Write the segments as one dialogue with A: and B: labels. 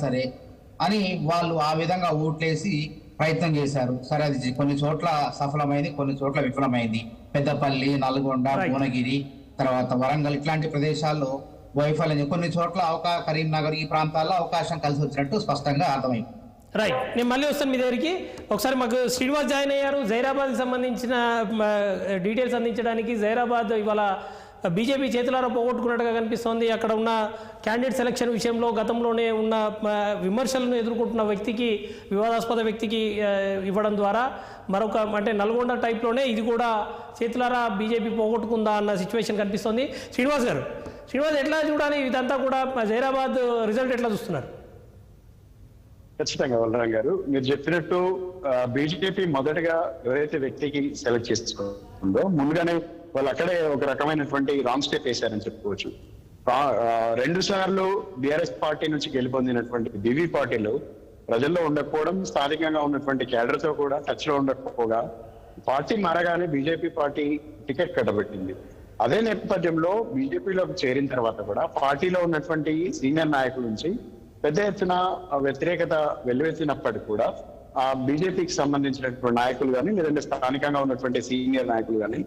A: సరే అని వాళ్ళు ఆ విధంగా ఓట్లేసి ప్రయత్నం చేశారు. సరే, అది కొన్ని చోట్ల సఫలమైంది, కొన్ని చోట్ల విఫలమైంది. పెద్దపల్లి, నల్గొండ, భువనగిరి, తర్వాత వరంగల్ ఇట్లాంటి ప్రదేశాల్లో వైఫల్యం, కొన్ని చోట్ల కరీంనగర్ ఈ ప్రాంతాల్లో అవకాశం కలిసి వచ్చినట్టు స్పష్టంగా అర్థమైంది.
B: రైట్, నేను మళ్ళీ వస్తాను మీ దగ్గరికి. ఒకసారి మాకు శ్రీనివాస్ జాయిన్ అయ్యారు. జైరాబాద్కి సంబంధించిన డీటెయిల్స్ అందించడానికి. జైరాబాద్ ఇవాళ బీజేపీ చేతులారా పోగొట్టుకున్నట్టుగా కనిపిస్తోంది. అక్కడ ఉన్న క్యాండిడేట్ సెలక్షన్ విషయంలో గతంలోనే ఉన్న విమర్శలను ఎదుర్కొంటున్న వ్యక్తికి, వివాదాస్పద వ్యక్తికి ఇవ్వడం ద్వారా మరొక అంటే నల్గొండ టైప్లోనే ఇది కూడా చేతులారా బీజేపీ పోగొట్టుకుందా అన్న సిచ్యువేషన్ కనిపిస్తోంది. శ్రీనివాస్ గారు, శ్రీనివాస్ ఎట్లా చూడాలి ఇదంతా కూడా? జైరాబాద్ రిజల్ట్ ఎట్లా చూస్తున్నారు?
C: ఖచ్చితంగా బలరాం గారు, మీరు చెప్పినట్టు బీజేపీ మొదటగా ఎవరైతే వ్యక్తికి సెలెక్ట్ చేసుకుందో ముందుగానే వాళ్ళు అక్కడే ఒక రకమైనటువంటి రాంగ్ స్టెప్ వేశారని చెప్పుకోవచ్చు. 2 సార్లు బీఆర్ఎస్ పార్టీ నుంచి గెలుపొందినటువంటి బీవీ పార్టీలు ప్రజల్లో ఉండకపోవడం, స్థానికంగా ఉన్నటువంటి క్యాడర్ తో కూడా టచ్ లో ఉండకపోగా పార్టీ మారగానే బీజేపీ పార్టీ టికెట్ కట్టబెట్టింది. అదే నేపథ్యంలో బీజేపీలోకి చేరిన తర్వాత కూడా పార్టీలో ఉన్నటువంటి సీనియర్ నాయకుల నుంచి పెద్ద ఎత్తున వ్యతిరేకత వెల్లువెత్తినప్పటికీ కూడా ఆ బీజేపీకి సంబంధించినటువంటి నాయకులు కానీ, లేదంటే స్థానికంగా ఉన్నటువంటి సీనియర్ నాయకులు కానీ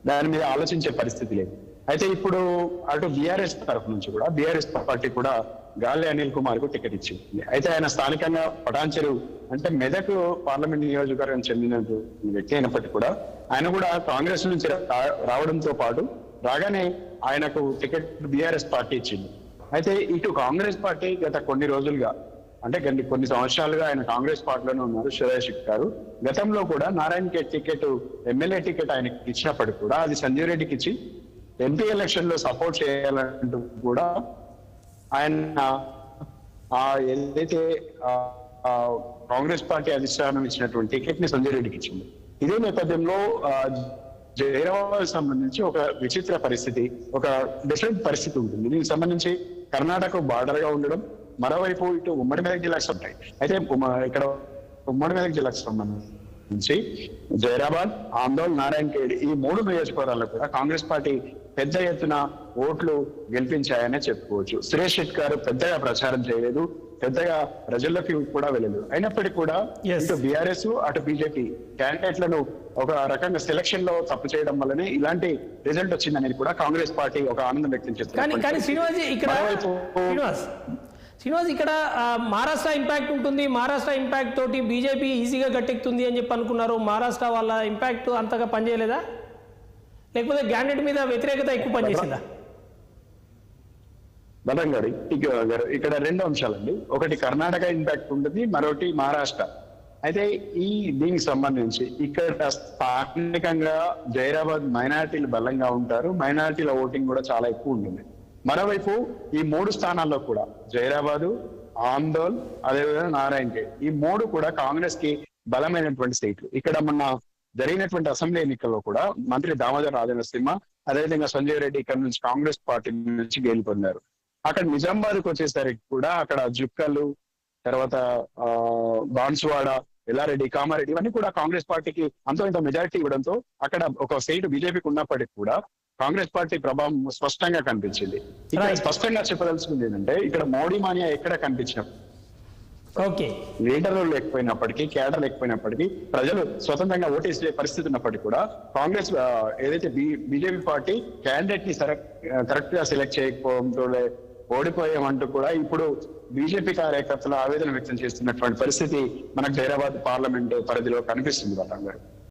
C: దాని మీద ఆలోచించే పరిస్థితి లేదు. అయితే ఇప్పుడు అటు బీఆర్ఎస్ తరఫు నుంచి కూడా బీఆర్ఎస్ పార్టీ కూడా గాలి అనిల్ కుమార్ కు టికెట్ ఇచ్చింది. అయితే ఆయన స్థానికంగా పటాన్చెరు అంటే మెదక్ పార్లమెంట్ నియోజకవర్గం చెందిన వ్యక్తి అయినప్పటికీ కూడా ఆయన కూడా కాంగ్రెస్ నుంచి రావడంతో పాటు రాగానే ఆయనకు టికెట్ బీఆర్ఎస్ పార్టీ ఇచ్చింది. అయితే ఇటు కాంగ్రెస్ పార్టీ గత కొన్ని రోజులుగా అంటే కొన్ని సంవత్సరాలుగా ఆయన కాంగ్రెస్ పార్టీలోనే ఉన్నారు. సురేష్ గారు గతంలో కూడా నారాయణ టికెట్, ఎమ్మెల్యే టికెట్ ఆయనకి ఇచ్చినప్పటికీ కూడా అది సంజీవ్ రెడ్డికి ఇచ్చి ఎంపీ ఎలక్షన్ లో సపోర్ట్ చేయాలంటూ కూడా ఆయన ఏదైతే కాంగ్రెస్ పార్టీ అధిష్టానం ఇచ్చినటువంటి టికెట్ ని సంజయ్ రెడ్డికి ఇచ్చింది. ఇదే నేపథ్యంలో జైరాబాద్ సంబంధించి ఒక విచిత్ర పరిస్థితి, ఒక డిఫరెంట్ పరిస్థితి ఉంటుంది. దీనికి సంబంధించి కర్ణాటక బార్డర్ గా ఉండడం, మరోవైపు ఇటు ఉమ్మడి మెదక్ జిల్లాకు ఉంటాయి. అయితే ఇక్కడ ఉమ్మడి మెదక్ జిల్లాకు సంబంధించి జైరాబాద్, ఆందోళన్, నారాయణఖేడ్ ఈ 3 నియోజకవర్గాల్లో కూడా కాంగ్రెస్ పార్టీ పెద్ద ఎత్తున ఓట్లు గెలిపించాయనే చెప్పుకోవచ్చు. సురేష్ గారు పెద్దగా ప్రచారం చేయలేదు, పెద్దగా ప్రజల్లోకి కూడా వెళ్ళలేదు. అయినప్పటికీ కూడా ఇటు బీఆర్ఎస్ అటు బీజేపీ క్యాండిడేట్లను ఒక రకంగా సెలక్షన్ లో తప్పు చేయడం వల్లనే ఇలాంటి రిజల్ట్ వచ్చిందనేది కూడా కాంగ్రెస్ పార్టీ ఒక ఆనందం వ్యక్తం చేస్తుంది.
B: శ్రీనివాస్, ఇక్కడ మహారాష్ట్ర ఇంపాక్ట్ ఉంటుంది. మహారాష్ట్ర ఇంపాక్ట్ తోటి బీజేపీ ఈజీగా గట్టెక్కుతుంది అని చెప్పి అనుకున్నారు. మహారాష్ట్ర వాళ్ళ ఇంపాక్ట్ అంతగా పనిచేయలేదా, లేకపోతే క్యాండిడేట్ మీద వ్యతిరేకత ఎక్కువ పనిచేసిందా?
C: బలం గారు ఇక్కడ 2 అంశాలండి. ఒకటి కర్ణాటక ఇంపాక్ట్ ఉంటుంది, మరొకటి మహారాష్ట్ర. అయితే దీనికి సంబంధించి ఇక్కడ స్థానికంగా జైరాబాద్ మైనారిటీలు బలంగా ఉంటారు, మైనారిటీల ఓటింగ్ కూడా చాలా ఎక్కువ ఉంటుంది. మరోవైపు ఈ 3 స్థానాల్లో కూడా జైరాబాదు, ఆందోళన్, అదేవిధంగా నారాయణఖేడ్ ఈ 3 కూడా కాంగ్రెస్ కి బలమైనటువంటి సీట్లు. ఇక్కడ మొన్న జరిగినటువంటి అసెంబ్లీ ఎన్నికల్లో కూడా మంత్రి దామోదర్ రాజనరసింహ, అదేవిధంగా సంజయ్ రెడ్డి ఇక్కడ నుంచి కాంగ్రెస్ పార్టీ నుంచి గెలుపొందారు. అక్కడ నిజామాబాద్కి వచ్చేసరికి కూడా అక్కడ జుక్కలు, తర్వాత బాన్సువాడ, ఎల్లారెడ్డి, కామారెడ్డి ఇవన్నీ కూడా కాంగ్రెస్ పార్టీకి అంతో ఇంత మెజారిటీ ఇవ్వడంతో అక్కడ ఒక సీటు బీజేపీకి ఉన్నప్పటికీ కూడా కాంగ్రెస్ పార్టీ ప్రభావం స్పష్టంగా కనిపించింది. ఇక్కడ స్పష్టంగా చెప్పదలుచుకుంది ఏంటంటే ఇక్కడ మోడీ మానియా ఎక్కడ కనిపించినప్పుడు లీడర్లు లేకపోయినప్పటికీ, క్యాడర్ లేకపోయినప్పటికీ, ప్రజలు స్వతంత్రంగా ఓటేసే పరిస్థితి ఉన్నప్పటికీ కూడా కాంగ్రెస్ ఏదైతే బీజేపీ పార్టీ క్యాండిడేట్ ని కరెక్ట్ గా సెలెక్ట్ చేయకపోవడంతో ఓడిపోయామంటూ కూడా ఇప్పుడు బీజేపీ కార్యకర్తలు ఆవేదన వ్యక్తం చేస్తున్నటువంటి పరిస్థితి మనకు జైరాబాద్ పార్లమెంట్ పరిధిలో కనిపిస్తుంది.